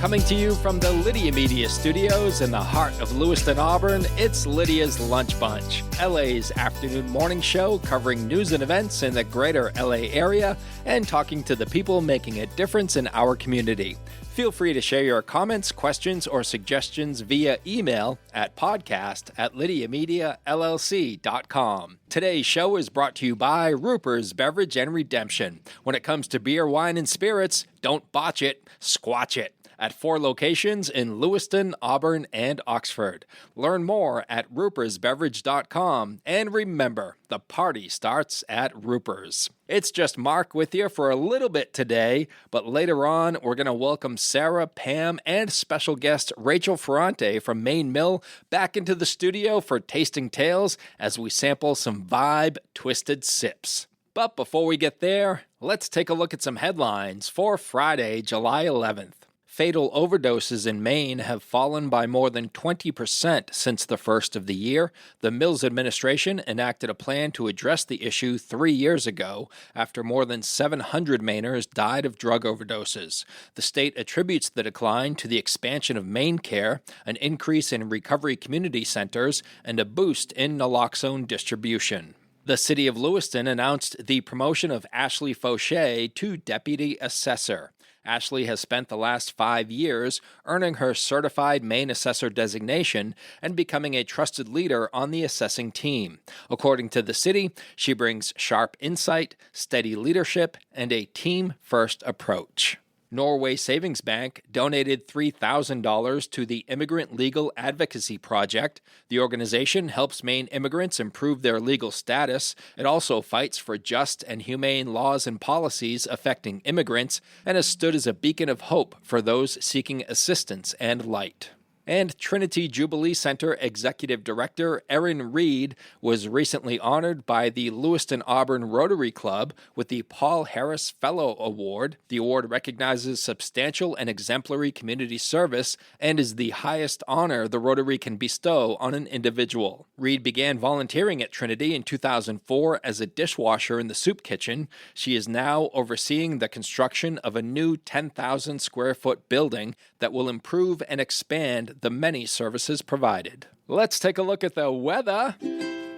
Coming to you from the Lydia Media Studios in the heart of Lewiston, Auburn, it's Lydia's Lunch Bunch, LA's afternoon morning show covering news and events in the greater LA area and talking to the people making a difference in our community. Feel free to share your comments, questions, or suggestions via email at podcast@lydiamediallc.com. Today's show is brought to you by Roopers Beverage and Redemption. When it comes to beer, wine, and spirits, don't botch it, squatch it. At 4 locations in Lewiston, Auburn, and Oxford. Learn more at roopersbeverage.com. And remember, the party starts at Roopers. It's just Mark with you for a little bit today, but later on, we're going to welcome Sarah, Pam, and special guest Rachel Ferrante from Maine Mill back into the studio for Tasting Tales as we sample some Vibe Twisted Sips. But before we get there, let's take a look at some headlines for Friday, July 11th. Fatal overdoses in Maine have fallen by more than 20% since the first of the year. The Mills administration enacted a plan to address the issue 3 years ago after more than 700 Mainers died of drug overdoses. The state attributes the decline to the expansion of Maine Care, an increase in recovery community centers, and a boost in naloxone distribution. The city of Lewiston announced the promotion of Ashley Fauché to deputy assessor. Ashley has spent the last 5 years earning her certified Maine assessor designation and becoming a trusted leader on the assessing team. According to the city, she brings sharp insight, steady leadership, and a team-first approach. Norway Savings Bank donated $3,000 to the Immigrant Legal Advocacy Project. The organization helps Maine immigrants improve their legal status. It also fights for just and humane laws and policies affecting immigrants and has stood as a beacon of hope for those seeking assistance and light. And Trinity Jubilee Center Executive Director Erin Reed was recently honored by the Lewiston-Auburn Rotary Club with the Paul Harris Fellow Award. The award recognizes substantial and exemplary community service and is the highest honor the Rotary can bestow on an individual. Reed began volunteering at Trinity in 2004 as a dishwasher in the soup kitchen. She is now overseeing the construction of a new 10,000-square-foot building that will improve and expand the many services provided. Let's take a look at the weather.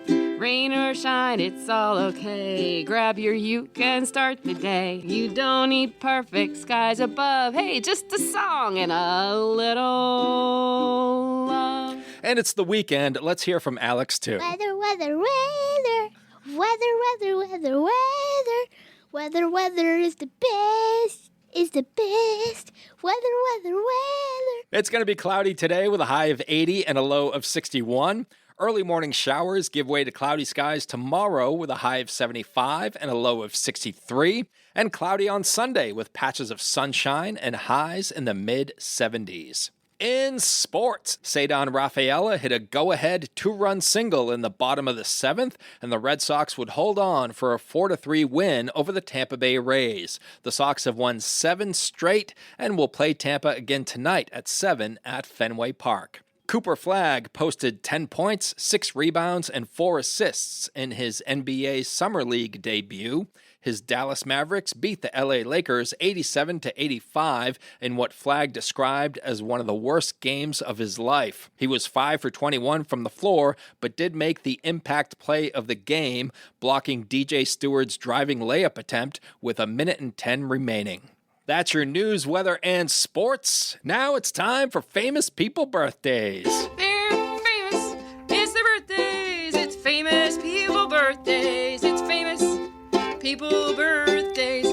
Rain or shine, it's all okay. Grab your uke and start the day. You don't need perfect skies above. Hey, just a song and a little love. And it's the weekend. Let's hear from Alex, too. Weather, weather, weather. Weather, weather, weather, weather. Weather, weather is the best. Is the best. Weather, weather, weather. It's going to be cloudy today with a high of 80 and a low of 61. Early morning showers give way to cloudy skies tomorrow with a high of 75 and a low of 63. And cloudy on Sunday with patches of sunshine and highs in the mid-70s. In sports, Cedar Rafaela hit a go-ahead 2-run single in the bottom of the 7th, and the Red Sox would hold on for a 4-3 win over the Tampa Bay Rays. The Sox have won 7 straight and will play Tampa again tonight at 7 at Fenway Park. Cooper Flagg posted 10 points, 6 rebounds, and 4 assists in his NBA Summer League debut. His Dallas Mavericks beat the LA Lakers 87-85 in what Flagg described as one of the worst games of his life. He was 5 for 21 from the floor, but did make the impact play of the game, blocking DJ Stewart's driving layup attempt with 1:10 remaining. That's your news, weather, and sports. Now it's time for famous people birthdays. They're famous. It's their birthdays. It's famous people birthdays. It's famous people birthdays.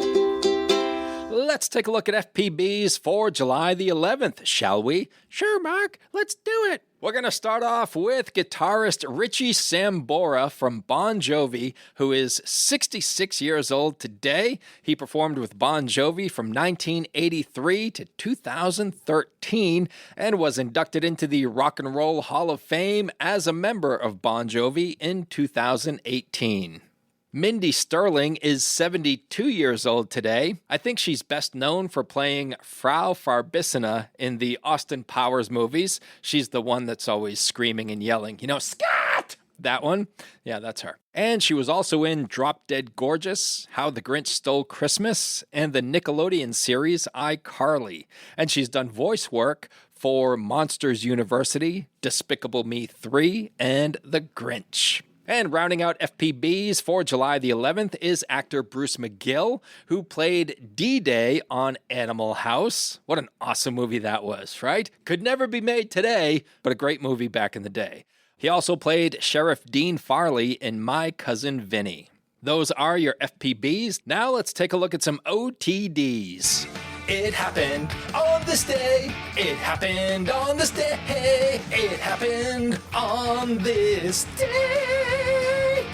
Let's take a look at FPBs for July the 11th, shall we? Sure, Mark, let's do it. We're going to start off with guitarist Richie Sambora from Bon Jovi, who is 66 years old today. He performed with Bon Jovi from 1983 to 2013 and was inducted into the Rock and Roll Hall of Fame as a member of Bon Jovi in 2018. Mindy Sterling is 72 years old today. I think she's best known for playing Frau Farbissina in the Austin Powers movies. She's the one that's always screaming and yelling, Scott! That one? Yeah, that's her. And she was also in Drop Dead Gorgeous, How the Grinch Stole Christmas, and the Nickelodeon series iCarly. And she's done voice work for Monsters University, Despicable Me 3, and The Grinch. And rounding out FPBs for July the 11th is actor Bruce McGill, who played D-Day on Animal House. What an awesome movie that was, right? Could never be made today, but a great movie back in the day. He also played Sheriff Dean Farley in My Cousin Vinny. Those are your FPBs. Now let's take a look at some OTDs. It happened on this day. It happened on this day. It happened on this day.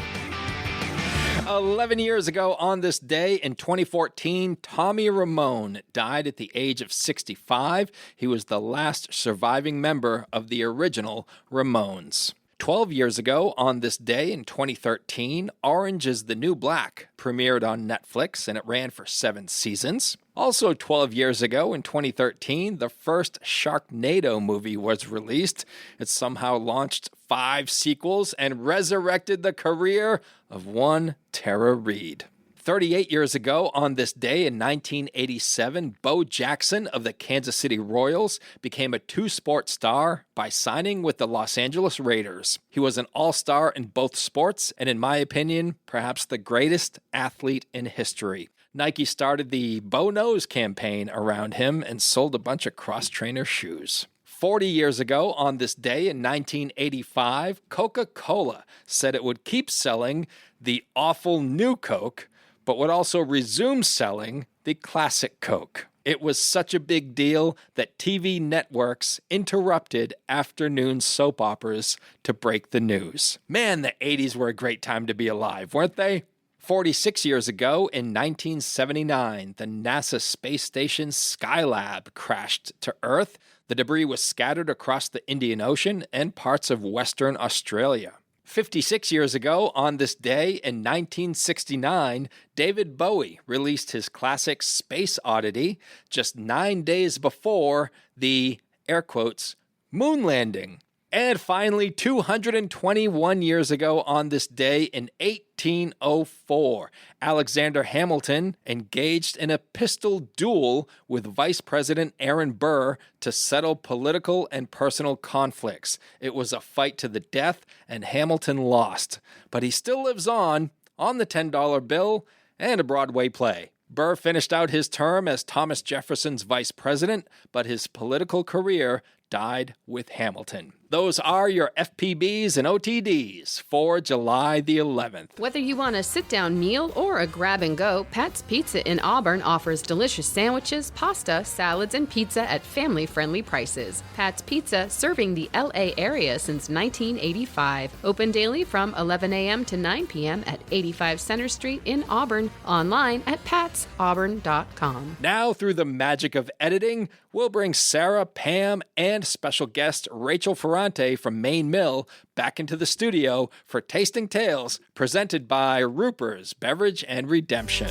11 years ago on this day in 2014, Tommy Ramone died at the age of 65. He was the last surviving member of the original Ramones. 12 years ago on this day in 2013, Orange is the New Black premiered on Netflix and it ran for 7 seasons. Also 12 years ago in 2013, the first Sharknado movie was released. It somehow launched 5 sequels and resurrected the career of one Tara Reid. 38 years ago on this day in 1987, Bo Jackson of the Kansas City Royals became a 2-sport star by signing with the Los Angeles Raiders. He was an all-star in both sports and, in my opinion, perhaps the greatest athlete in history. Nike started the Bo Knows campaign around him and sold a bunch of cross-trainer shoes. 40 years ago on this day in 1985, Coca-Cola said it would keep selling the awful new Coke, but would also resume selling the classic Coke. It was such a big deal that TV networks interrupted afternoon soap operas to break the news. Man, the 80s were a great time to be alive, weren't they? 46 years ago, in 1979, the NASA space station Skylab crashed to Earth. The debris was scattered across the Indian Ocean and parts of Western Australia. 56 years ago, on this day in 1969, David Bowie released his classic Space Oddity just 9 days before the, air quotes, moon landing. And finally, 221 years ago on this day in 1804, Alexander Hamilton engaged in a pistol duel with Vice President Aaron Burr to settle political and personal conflicts. It was a fight to the death, and Hamilton lost. But he still lives on the $10 bill and a Broadway play. Burr finished out his term as Thomas Jefferson's vice president, but his political career died with Hamilton. Those are your FPBs and OTDs for July the 11th. Whether you want a sit-down meal or a grab-and-go, Pat's Pizza in Auburn offers delicious sandwiches, pasta, salads, and pizza at family-friendly prices. Pat's Pizza, serving the L.A. area since 1985. Open daily from 11 a.m. to 9 p.m. at 85 Center Street in Auburn. Online at patsauburn.com. Now, through the magic of editing, we'll bring Sarah, Pam, and special guest Rachel Ferrante from Maine Mill back into the studio for Tasting Tales, presented by Roopers Beverage and Redemption.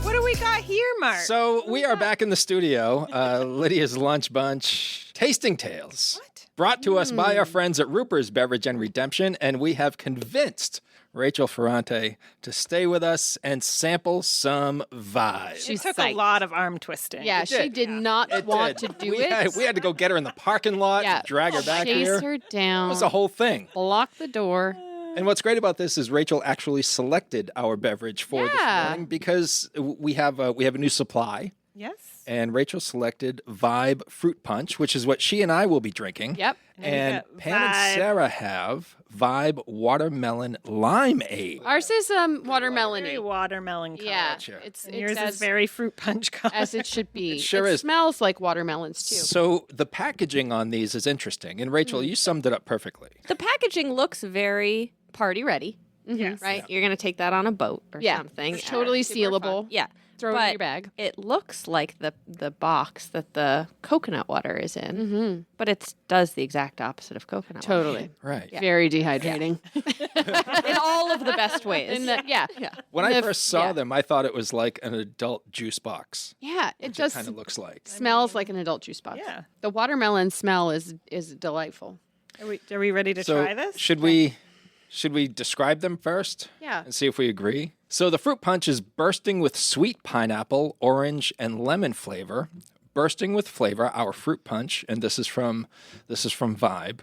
What do we got here, Mark? So we are back in the studio, Lydia's Lunch Bunch, Tasting Tales. What? Brought to us by our friends at Roopers Beverage and Redemption, and we have convinced Rachel Ferrante to stay with us and sample some vibes. It took a lot of arm twisting. Yeah, she did not want to do it. We had to go get her in the parking lot, drag her back here. Chase her down. It was a whole thing. Block the door. And what's great about this is Rachel actually selected our beverage for this morning because we have a new supply. Yes. And Rachel selected Vibe Fruit Punch, which is what she and I will be drinking. Yep. And Pam and Sarah have Vibe Watermelon Limeade. Ours is watermelon-y. Very watermelon color. Yeah. It's yours is very fruit punch color. As it should be. It sure is. Smells like watermelons, too. So the packaging on these is interesting. And Rachel, you summed it up perfectly. The packaging looks very party ready. Yes. Right? You're going to take that on a boat or something. It's totally Super sealable. fun. Yeah. throw it in your bag. It looks like the box that the coconut water is in, but it does the exact opposite of coconut water. Totally. Right. Very dehydrating. In all of the best ways. Yeah. When I first saw them, I thought it was like an adult juice box. Yeah, it It just kind of looks like. smells like an adult juice box. Yeah. The watermelon smell is delightful. Are we ready to So try this? should we describe them first? Yeah. And see if we agree. So the fruit punch is bursting with sweet pineapple, orange, and lemon flavor. Bursting with flavor, our fruit punch, and this is from Vibe.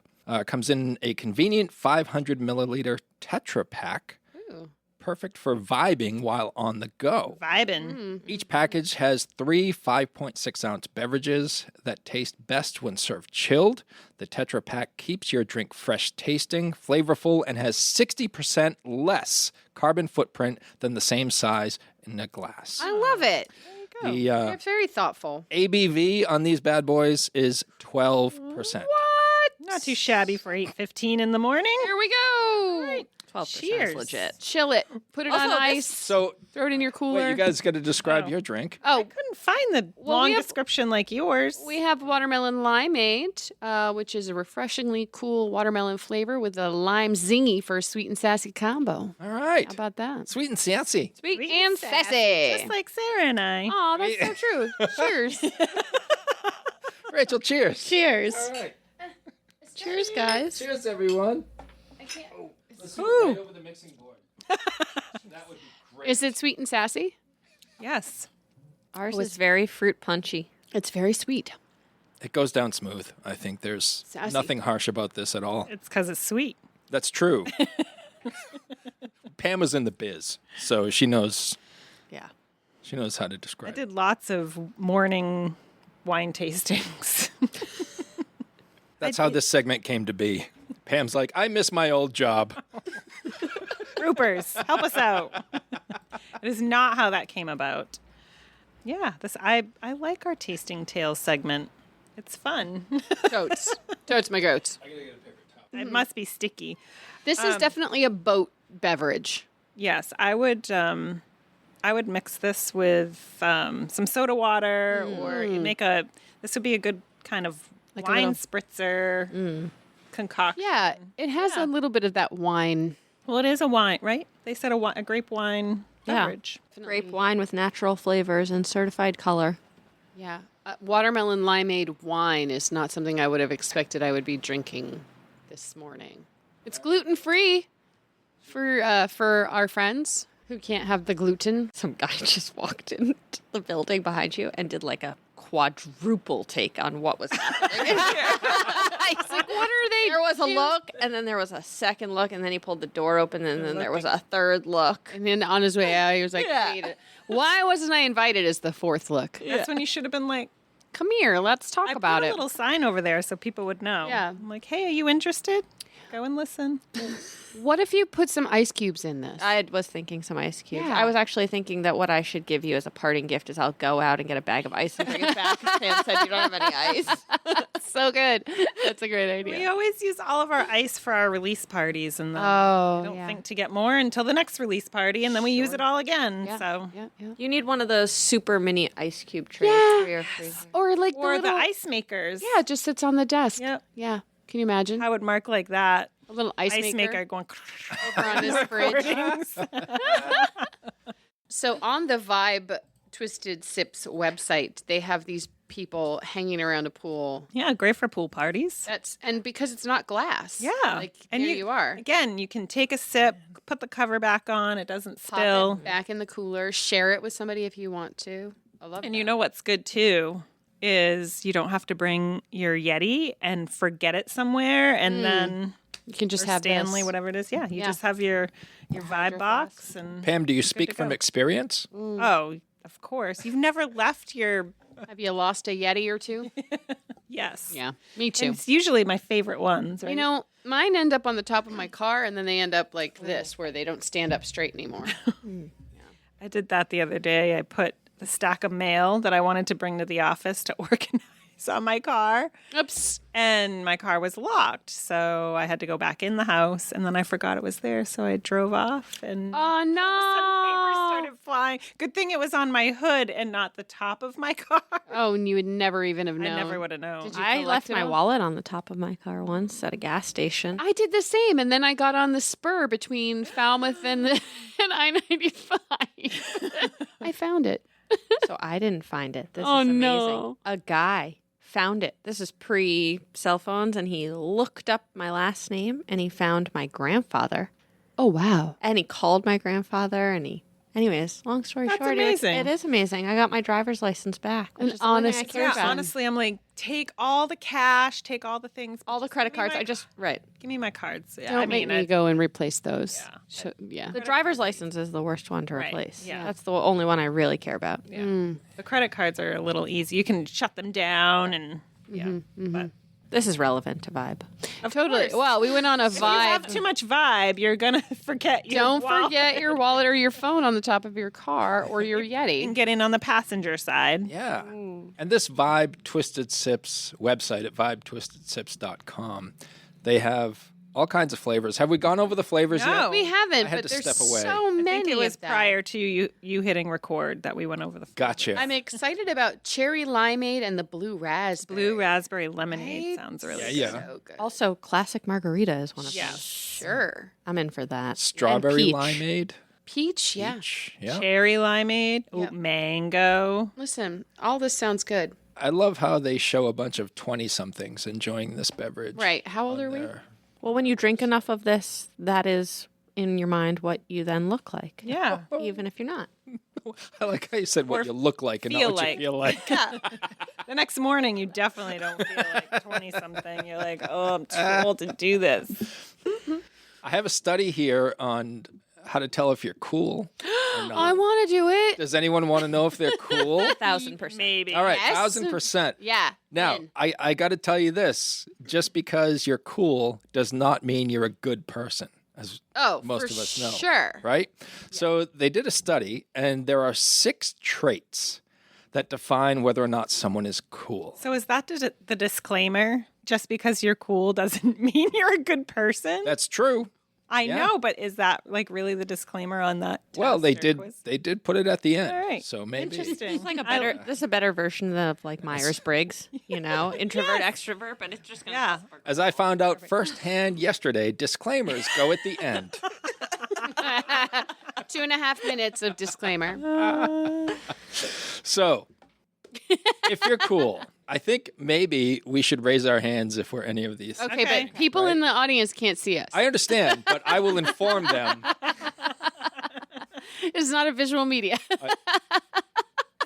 Comes in a convenient 500 milliliter Tetra Pak. Perfect for vibing while on the go. Vibin'. Each package has 3 5.6 ounce beverages that taste best when served chilled. The Tetra Pak keeps your drink fresh tasting, flavorful, and has 60% less carbon footprint than the same size in a glass. I love it. The They're very thoughtful. ABV on these bad boys is 12%. Not too shabby for 8:15 in the morning. Here we go. 12% Cheers. is legit. Chill it. Put it on ice. So, Throw it in your cooler. wait, you guys got to describe your drink. Oh, Couldn't find the long description like yours. we have watermelon limeade, which is a refreshingly cool watermelon flavor with a lime zingy for a sweet and sassy combo. All right. How about that? Sweet and sassy. Sweet, Sweet and sassy. Just like Sarah and I. Oh, that's so true. Cheers. Rachel, cheers. Cheers. All right. Cheers, guys. Cheers, everyone. Oh, let's do it right over the mixing board. That would be great. Is it sweet and sassy? Yes. Ours is very fruit punchy. It's very sweet. It goes down smooth. I think there's Sassy. nothing harsh about this at all. It's because it's sweet. That's true. Pam was in the biz, so she knows Yeah. how to I describe it. did lots of morning wine tastings. That's how this segment came to be. Pam's like, I miss my old job. Roopers, help us out. It is not how that came about. Yeah, I like our tasting tales segment. It's fun. Totes. Totes, my goats. It must be sticky. This is definitely a boat beverage. Yes, I would mix this with some soda water, or you make this would be a good kind of Like a wine little- spritzer concoction. Yeah, it has a little bit of that wine. Well, it is a wine, right? They said a grape wine Yeah. beverage. Grape wine with natural flavors and certified color. Yeah. Watermelon limeade wine is not something I would have expected I would be drinking this morning. It's gluten-free for our friends who can't have the gluten. Some guy just walked into the building behind you and did like a quadruple take on what was happening. He's like, what are they There was a doing? look, and then there was a second look, and then he pulled the door open, and then there was a third look. And then on his way out, he was like, Yeah. "Wait, why wasn't I invited as the fourth look? That's when you should have been like, Come here, let's talk I about put a it." little sign over there so people would know. Yeah. I'm like, hey, are you interested? Go and listen. What if you put some ice cubes in this? I was thinking some ice cubes. Yeah. I was actually thinking that what I should give you as a parting gift is I'll go out and get a bag of ice and bring it back. Sam said you don't have any ice. So good. That's a great We idea. always use all of our ice for our release parties, and then Oh, we don't yeah. think to get more until the next release party, and then we use it all again. Yeah. So, Yeah, yeah. You need one of those super mini ice cube trays Yeah. for your freezer. Or like or the the little, ice makers. Yeah, it just sits on the desk. Yep. Yeah. Can you imagine? I would mark like that. A little ice, Ice maker going over on his fridge. recordings. So on the Vibe Twisted Sips website, they have these people hanging around a pool. Yeah, great for pool parties. And because it's not glass. Yeah. Like And there you are. Again, you can take a sip, put the cover back on, it doesn't Pop spill. it back in the cooler. Share it with somebody if you want to. I love And that. you know what's good too is you don't have to bring your Yeti and forget it somewhere, and then you can just or have Stanley, this. whatever it is. Yeah, you Yeah. just have your vibe hydro box, and Pam, do you to speak from go. experience? oh, of course, you've never left your Have you lost a Yeti or two? yes. Yeah, me too. And it's usually my favorite ones. Right? You know, mine end up on the top of my car, and then they end up like this, where they don't stand up straight anymore. I did that the other day. I put the stack of mail that I wanted to bring to the office to organize keys on my car. Oops. And my car was locked, so I had to go back in the house, and then I forgot it was there, so I drove off, and Oh, no. papers started flying. Good thing it was on my hood and not the top of my car. Oh, and you would never even have I known. never would have known. Did you I collect left it my all? wallet on the top of my car once at a gas station. I did the same, and then I got on the spur between Falmouth and I-95. I found it. So I didn't find it. This Oh, is amazing. no. A guy found it. This is pre-cell phones, and he looked up my last name, and he found my grandfather. Oh, wow. And he called my grandfather, and he... Anyways, long story That's short, amazing. it is amazing. I got my driver's license back. Which An is the only thing I honest care person. about. Honestly, I'm like, take all the cash, take all the things. but All the just credit give me cards. my- Right. Give me my cards. Yeah, Don't I make mean, me go and replace those. Yeah. Yeah. The driver's license is the worst one to Right, replace. yeah. That's the only one I really care about. yeah. The credit cards are a little easy. You can shut them down, and but This is relevant to Vibe. of Totally. course. Well, we went on a If you have vibe. too much vibe, you're gonna forget. Your Don't wallet forget your wallet or your phone on the top of your car or your and Yeti. get in on the passenger side. Yeah. And this Vibe Twisted Sips website at vibetwistedsips.com, they have all kinds of flavors. Have we gone over the flavors No. yet? We haven't, I had but to there's step away. so I many think it was of them. prior to you hitting record that we went over the Gotcha. I'm excited about cherry limeade and the blue raspberry. blue raspberry lemonade. Right? Sounds really Yeah, good. yeah. So good. Also, classic margarita is one of them. Yes. Sure. I'm in for that. Strawberry And peach. limeade. Peach, yeah. Peach. Yeah. Cherry limeade, ooh, Yep. mango. Listen, all this sounds good. I love how they show a bunch of 20-somethings enjoying this beverage. Right. How old on are we? there. Well, when you drink enough of this, that is in your mind what you then look like. Yeah. Even if you're not. I like how you said what Or you look like and not feel what like. you feel like. Yeah. The next morning, you definitely don't feel like 20-something. You're like, oh, I'm too old to do this. I have a study here on how to tell if you're cool or not. I want to do it. Does anyone want to know if they're cool? 1,000%. Maybe. All right, Yes. 1,000%. Yeah. Now, in. I got to tell you this. Just because you're cool does not mean you're a good person, as Oh, most for of us know. Sure. right? So they did a study, and there are 6 traits that define whether or not someone is cool. So is that the disclaimer? Just because you're cool doesn't mean you're a good person? That's true. I yeah. know, but is that like really the disclaimer on that? Well, test they or did. quiz? They did put it at the end. All right. So maybe. Interesting. It's like a better. This is a better version of like Myers Briggs. You know, introvert, extrovert, but it's just gonna. Yeah. As I found out firsthand yesterday, disclaimers go at the end. 2.5 minutes of disclaimer. So, if you're cool, I think maybe we should raise our hands if we're any of these. Okay, Okay. but people in the audience can't see us. I understand, but I will inform them. It's not a visual media.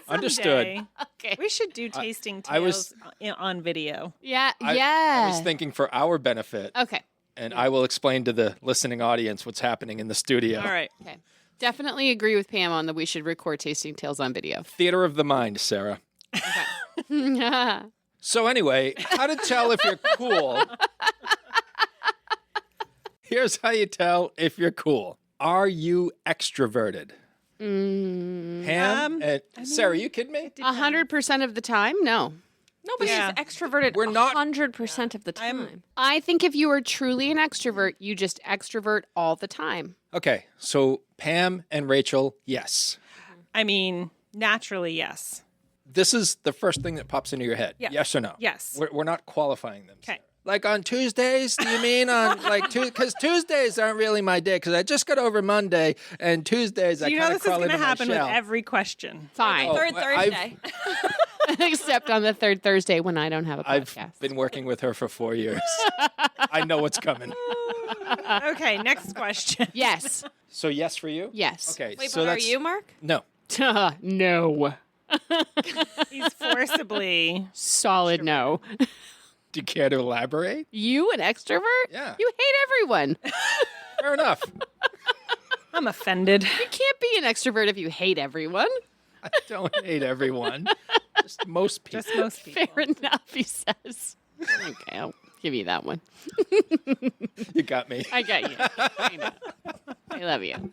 Understood. Someday, Okay. we should do tasting I was- tales on video. Yeah. I yeah. was thinking for our benefit, Okay. and I will explain to the listening audience what's happening in the studio. All right. Okay. Definitely agree with Pam on that we should record tasting tales on video. Theater of the mind, Sarah. So anyway, how to tell if you're cool. Here's how you tell if you're cool. Are you extroverted? Pam? Sarah, you kidding me? 100% of the time? No. Nobody's Yeah. extroverted. We're not- 100% of the time. I think if you are truly an extrovert, you just extrovert all the time. Okay, so Pam and Rachel, yes. I mean, naturally, yes. This is the first thing that pops into your head. Yeah. Yes or no? Yes. We're not qualifying them. Okay. Sarah. Like on Tuesdays, do you mean on like because Tuesdays aren't really my day because I just got over Monday and Tuesdays I You know kind of this is crawl going into to my happen with shell. every question. Fine. Oh, Third I've- Thursday. Except on the third Thursday when I don't have a I've podcast. been working with her for 4 years. I know what's coming. Okay, next question. Yes. So yes for you? Yes. Okay. Wait, so but are that's you, Mark? no. No. He's forcibly. Solid no. Do you care to elaborate? You an extrovert? Yeah. You hate everyone. Fair enough. I'm offended. You can't be an extrovert if you hate everyone. I don't hate everyone. Just most people. Just most people. Fair enough, he says. Okay, I'll give you that one. You got me. I got you. I know. I love you.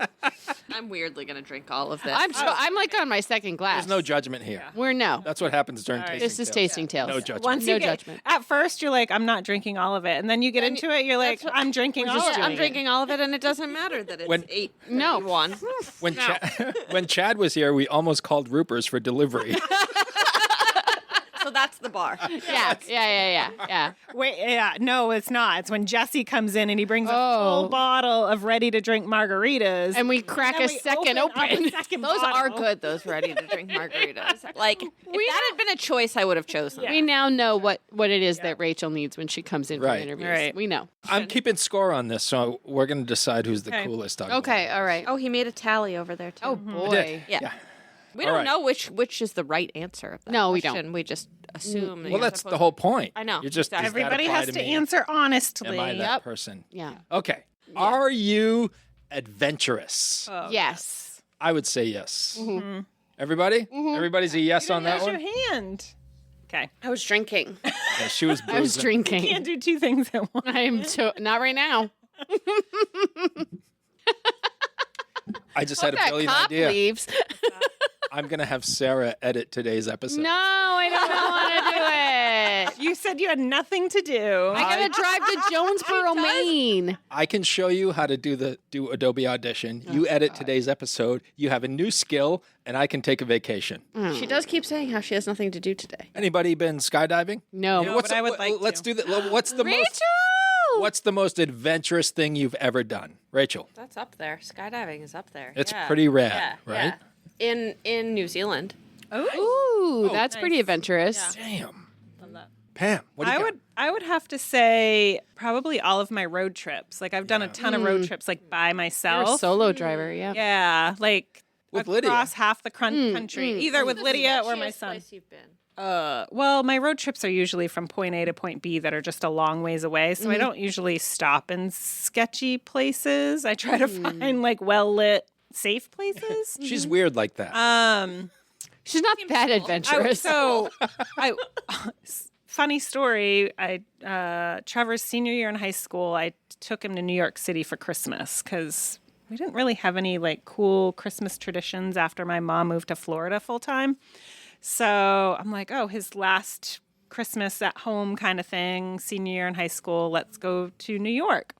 I'm weirdly going to drink all of this. I'm like on my second glass. There's no judgment here. We're no. That's what happens during tasting This is tales. tasting tales. No judgment. Once No you get, judgment. At first, you're like, I'm not drinking all of it. And then you get into it, you're like, I'm drinking all of it. I'm drinking all of it, and it doesn't matter that it's When- 8:31. When Chad was here, we almost called Roopers for delivery. So that's the bar. Yeah. Wait, yeah, no, it's not. It's when Jesse comes in and he brings a Oh. full bottle of ready-to-drink margaritas. And we crack then a we second up open. a second Those are bottle. good, those ready-to-drink margaritas. Like, if that had been a choice, I would have chosen. We now know what it is that Rachel needs when she comes in for Right. interviews. Right. We know. I'm keeping score on this, so we're going to decide who's the Okay. coolest. Okay, all right. Oh, he made a tally over there, too. Oh, boy. Yeah. We All don't right. know which is the right answer of that No, we don't. question. We just assume. Well, that's the whole point. I know. You're just does that Everybody apply has to me? answer honestly. Am I that Yep. person? Yeah. Okay. Are you adventurous? Yes. I would say yes. Everybody? Everybody's a yes on that Raise one? your hand. Okay. I was drinking. Yeah, she was I was boozing. drinking. Can't do two things at once. I am not right now. I just had a That brilliant cop idea. leaves. I'm going to have Sarah edit today's episode. No, I don't want to do it. You said you had nothing to do. I gotta drive to Jonesboro, Maine. I can show you how to do Adobe Audition. You edit today's episode. You have a new skill, and I can take a vacation. She does keep saying how she has nothing to do today. Anybody been skydiving? No. No, but I would like Let's to. do that. What's the most? What's the most adventurous thing you've ever done, Rachel? That's up there. Skydiving is up there. It's Yeah. pretty rad, Yeah, right? yeah. In New Zealand. Ooh, that's pretty nice. adventurous. Damn. Pam, what do you got? I would have to say probably all of my road trips. Like I've done a ton of road trips like by You're a myself. solo driver, yeah. Yeah, like With Lydia. across half the country, either with Lydia or my son. Place you've been. Well, my road trips are usually from point A to point B that are just a long ways away. So I don't usually stop in sketchy places. I try to find like well lit, safe places. She's weird like that. She's not that adventurous. Funny story. Trevor's senior year in high school, I took him to New York City for Christmas because we didn't really have any like cool Christmas traditions after my mom moved to Florida full time. So I'm like, oh, his last Christmas at home kind of thing, senior year in high school, let's go to New York.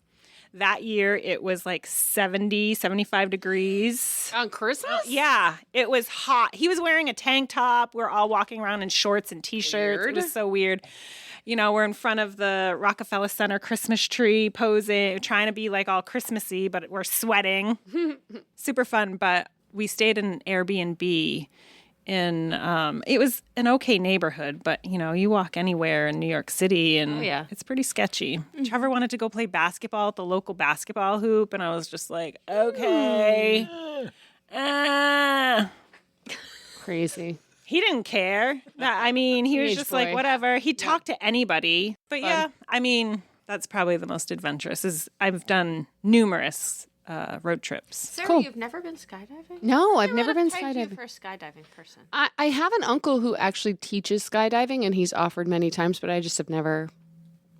That year, it was like 70, 75 degrees. On Christmas? Yeah, it was hot. He was wearing a tank top. We're all walking around in shorts and T-shirts. Weird. It was so weird. You know, we're in front of the Rockefeller Center Christmas tree posing, trying to be like all Christmassy, but we're sweating. Super fun. But we stayed in an Airbnb in, it was an okay neighborhood, but you know, you walk anywhere in New York City and yeah. it's pretty sketchy. Trevor wanted to go play basketball at the local basketball hoop, and I was just like, okay. Crazy. He didn't care. I mean, he was Teenage just boy. like, whatever. He'd talk to anybody. But yeah, I mean, that's probably the most adventurous. I've done numerous road trips. Sarah, Cool. you've never been skydiving? No, I've never been Pegged you skydiving. for a skydiving person. I have an uncle who actually teaches skydiving, and he's offered many times, but I just have never.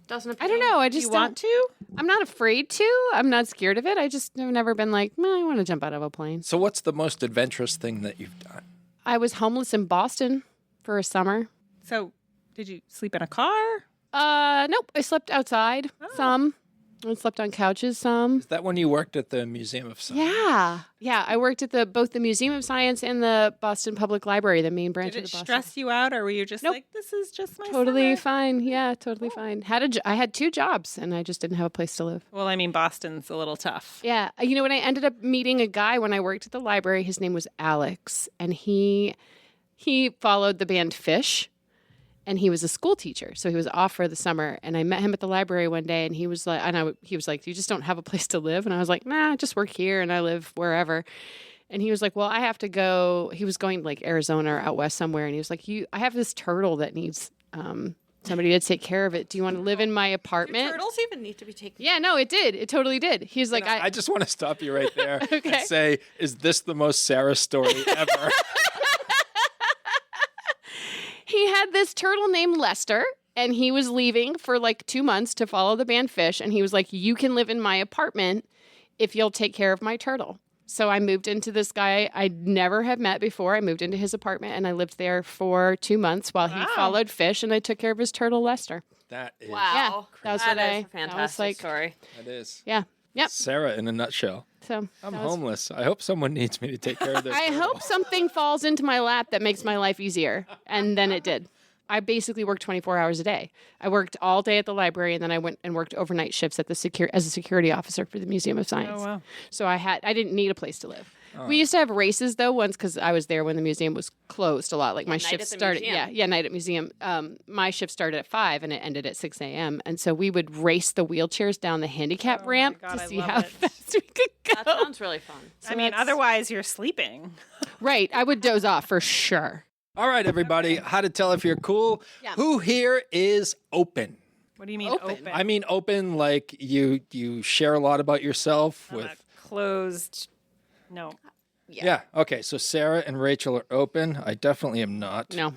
Doesn't I don't know. I Do just you want to? I'm not afraid to. I'm not scared of it. I just have never been like, I want to jump out of a plane. So what's the most adventurous thing that you've done? I was homeless in Boston for a summer. So, did you sleep in a car? Nope. I slept outside some. I slept on couches some. Is that when you worked at the Museum of Science? Yeah. I worked at both the Museum of Science and the Boston Public Library, the main branch Did of it the Boston. stress you out, or were you just Nope. like, this is just my Totally summer? fine. Yeah, totally fine. I had 2 jobs, and I just didn't have a place to live. Well, I mean, Boston's a little tough. Yeah. You know, when I ended up meeting a guy when I worked at the library, his name was Alex, and he followed the band Fish, and he was a school teacher. So he was off for the summer, and I met him at the library one day, and he was like, you just don't have a place to live? And I was like, nah, I just work here and I live wherever. And he was like, well, I have to go. He was going like Arizona or out west somewhere. And he was like, I have this turtle that needs somebody to take care of it. Do you want to live in my apartment? Turtles even need to be taken. Yeah, no, it did. It totally did. He's like, I just want to stop you right there Okay. and say, is this the most Sarah story ever? he had this turtle named Lester, and he was leaving for like 2 months to follow the band Fish. And he was like, you can live in my apartment if you'll take care of my turtle. So I moved into this guy I'd never have met before. I moved into his apartment and I lived there for 2 months while he followed fish, and I took care of his turtle, Lester. That is. Wow. That was That what is a fantastic story. That is. Yeah. Yep. Sarah in a nutshell. So I'm homeless. I hope someone needs me to take care of this. I hope something falls into my lap that makes my life easier. And then it did. I basically worked 24 hours a day. I worked all day at the library, and then I went and worked overnight shifts at the as a security officer for the Museum of Science. Oh, wow. So I didn't need a place to live. We used to have races though once because I was there when the museum was closed a lot. Like my shift at the started, museum. night at museum. My shift started at 5 and it ended at 6 a.m. And so we would race the wheelchairs down the handicap ramp God, to I see love how it. fast we could go. That sounds really fun. I mean, otherwise you're sleeping. Right, I would doze off for sure. All right, everybody. How to tell if you're cool. Who here is open? What do you mean open? I mean open like you share a lot about yourself I'm with. a closed. No. Yeah. Okay. So Sarah and Rachel are open. I definitely am not. No,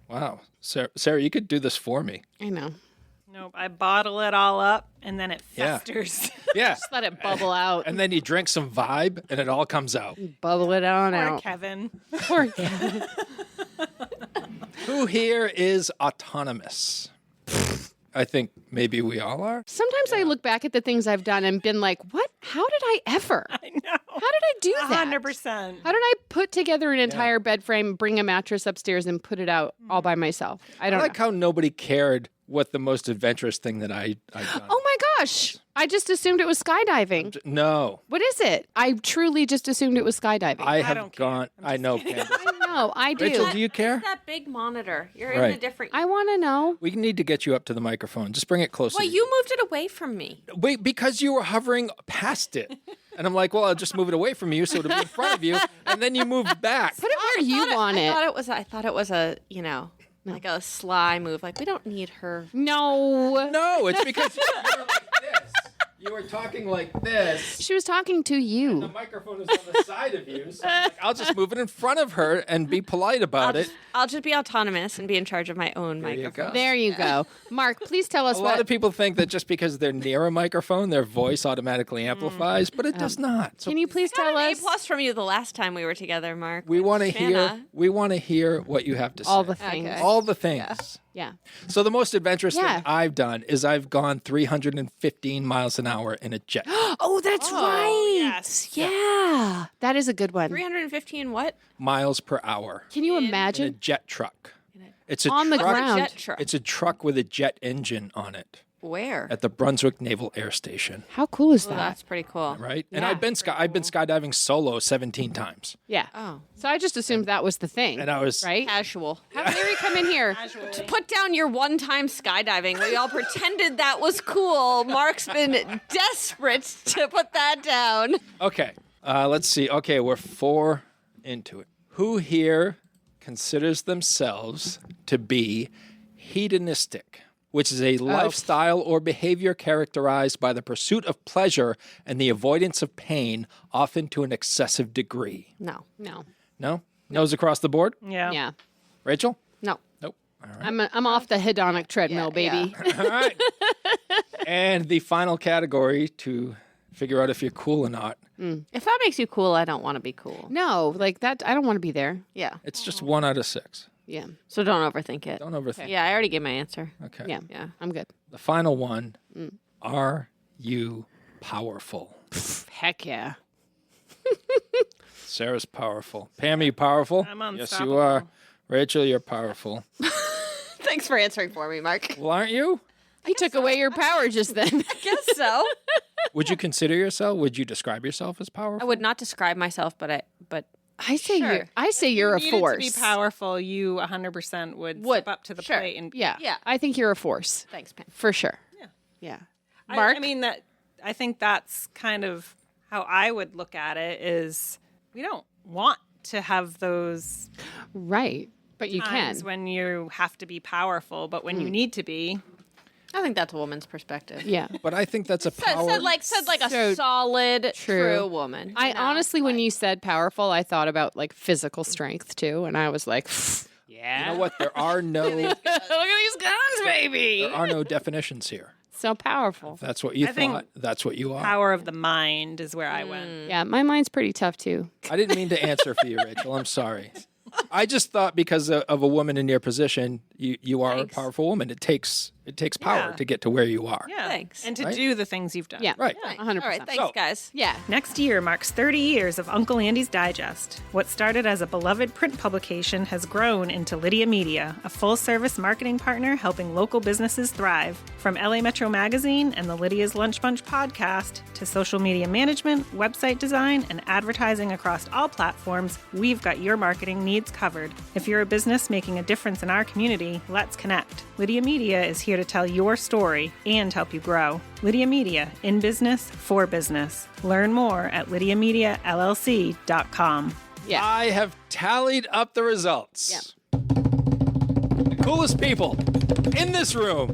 Wow. Sarah, you could do this for me. I know. Nope. I bottle it all up and then it Yeah. festers. Yeah. Just let it bubble out. And then you drink some vibe and it all comes out. Bubble it on Poor out. Kevin. Poor Kevin. Who here is autonomous? I think maybe we all are. Sometimes I look back at the things I've done and been like, what? How did I ever? I know. How did I do that? 100%. How did I put together an entire bed frame, bring a mattress upstairs, and put it out all by myself? I I don't like know. how nobody cared what the most adventurous thing that I've done. Oh my gosh. I just assumed it was skydiving. No. What is it? I truly just assumed it was skydiving. I have don't care. gone. I know, Candace. No, I do. Rachel, do you care? That big monitor. You're in a Right. different. I want to know. We need to get you up to the microphone. Just bring it closer. Well, you moved it away from me. Wait, because you were hovering past it. And I'm like, well, I'll just move it away from you so it'll be in front of you. And then you moved back. Put it where you want I it. thought it was a, like a sly move. Like, we don't need her. No. No, it's because you were like this. You were talking like this. She was talking to The you. microphone is on the side of you. So I'm like, I'll just move it in front of her and be polite about it. I'll just be autonomous and be in charge of my own you microphone. go. There you go. Mark, please tell us A lot what. of people think that just because they're near a microphone, their voice automatically amplifies, but it does not. So Can you please I tell got an us A+ from you the last time we were together, Mark. we with want to hear. Shanna. We want to hear what you have to say. all the things? Okay. All the things. Yeah. So the most adventurous Yeah. thing I've done is I've gone 315 miles an hour in a jet. Oh, that's right. yes. Yeah. That is a good one. 315 what? Miles per hour Can you in a imagine? jet truck. It's a On the truck. ground. Jet truck. It's a truck with a jet engine on it Where? at the Brunswick Naval Air Station. How cool is Well, that? that's pretty cool. Right? And Yeah. I've been skydiving solo 17 times. Yeah. Oh. So I just assumed that was the thing. And I was right? Casual. Have Larry come in here. To put down your one-time skydiving. We all pretended that was cool. Mark's been desperate to put that down. Okay. Let's see. Okay, we're 4 into it. Who here considers themselves to be hedonistic, which is a lifestyle or behavior characterized by the pursuit of pleasure and the avoidance of pain, often to an excessive degree? No. No. No? Nose across the board? Yeah. Yeah. Rachel? No. Nope. All right. I'm off the hedonic treadmill, baby. All right. And the final category to figure out if you're cool or not. If that makes you cool, I don't want to be cool. No, like that. I don't want to be there. Yeah. It's just 1 out of 6. Yeah. So don't overthink it. Don't overthink. Yeah, I already gave my answer. Okay. Yeah. Yeah. I'm good. The final one. Are you powerful? Heck yeah. Sarah's powerful. Pam, are you powerful? I'm Yes, unstoppable. you are. Rachel, you're powerful. Thanks for answering for me, Mark. Well, aren't you? He took away your power just then. Guess so. Would you consider yourself? Would you describe yourself as I powerful? would not describe myself, but I say Sure. you're a Needed force. to be powerful, you 100% would step up to the Sure. plate and Yeah. Yeah. I think you're a force thanks, Pam. for sure. Yeah. Yeah. I- Mark. I mean that. I think that's kind of how I would look at it. Is we don't want to have those Right. But you times can. when you have to be powerful, but when you need to be, I think that's a woman's perspective. Yeah. But I think that's a Said power. like a So solid, true. true woman. I you know? honestly, when you said powerful, I thought about like physical strength too, and I was like, You know what? There are no look at these guns, baby. there are no definitions here. So powerful. If that's what you I think thought. That's what you are. Power of the mind is where I went. Yeah, my mind's pretty tough too. I didn't mean to answer for you, Rachel. I'm sorry. I just thought because of a woman in your position, you are Thanks. a powerful woman. It takes power Yeah. to get to where you are. Yeah. Thanks. And to Right? do the things you've done. Yeah. Right. 100%. All right, thanks, So- guys. Yeah. Next year marks 30 years of Uncle Andy's Digest. What started as a beloved print publication has grown into Lydia Media, a full-service marketing partner helping local businesses thrive. From LA Metro Magazine and the Lydia's Lunch Bunch podcast to social media management, website design, and advertising across all platforms, we've got your marketing needs covered. If you're a business making a difference in our community, let's connect. Lydia Media is here to tell your story and help you grow. Lydia Media, in business, for business. Learn more at lydiamediallc.com. Yeah. I have tallied up the results. Yep. The coolest people in this room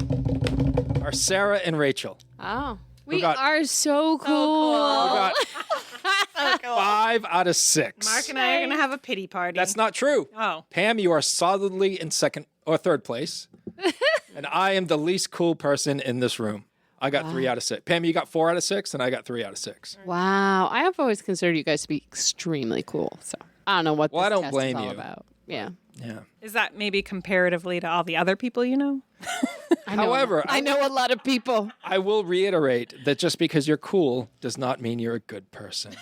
are Sarah and Rachel. Oh. We got- are so cool. We got 5 out of 6. Mark and I are going to have a pity party. That's not true. Oh. Pam, you are solidly in second or third place. And I am the least cool person in this room. I got 3 out of 6. Pam, you got 4 out of 6, and I got 3 out of 6. Wow. I have always considered you guys to be extremely cool. So I don't know what Well, this I don't test blame is all you. about. Yeah. Yeah. Is that maybe comparatively to all the other people you know? However, I know a lot of people. I will reiterate that just because you're cool does not mean you're a good person.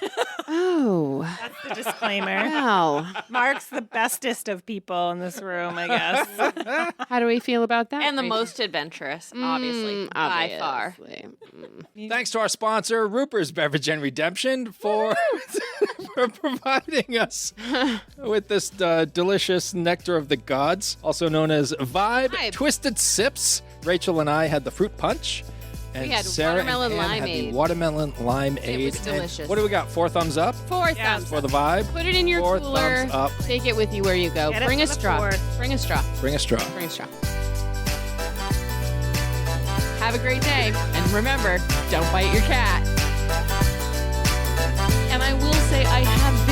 Oh. That's the disclaimer. Wow. Mark's the bestest of people in this room, I guess. How do we feel about that? And the Rachel? most adventurous, obviously, by far. Obviously. Thanks to our sponsor, Roopers Beverage and Redemption, for providing us with this delicious nectar of the gods, also known as Vibe Twisted Sips. Rachel and I had the fruit punch. And We had Sarah watermelon and Pam had the limeade. watermelon limeade. It was And delicious. what do we got? 4 thumbs up 4 thumbs for up. the vibe. Put it in your 4 cooler. thumbs up. Take it with you where you go. Get it Bring a for the straw. fourth. Bring a straw. Bring a straw. Bring a straw. Have a great day. And remember, don't bite your cat. And I will say I have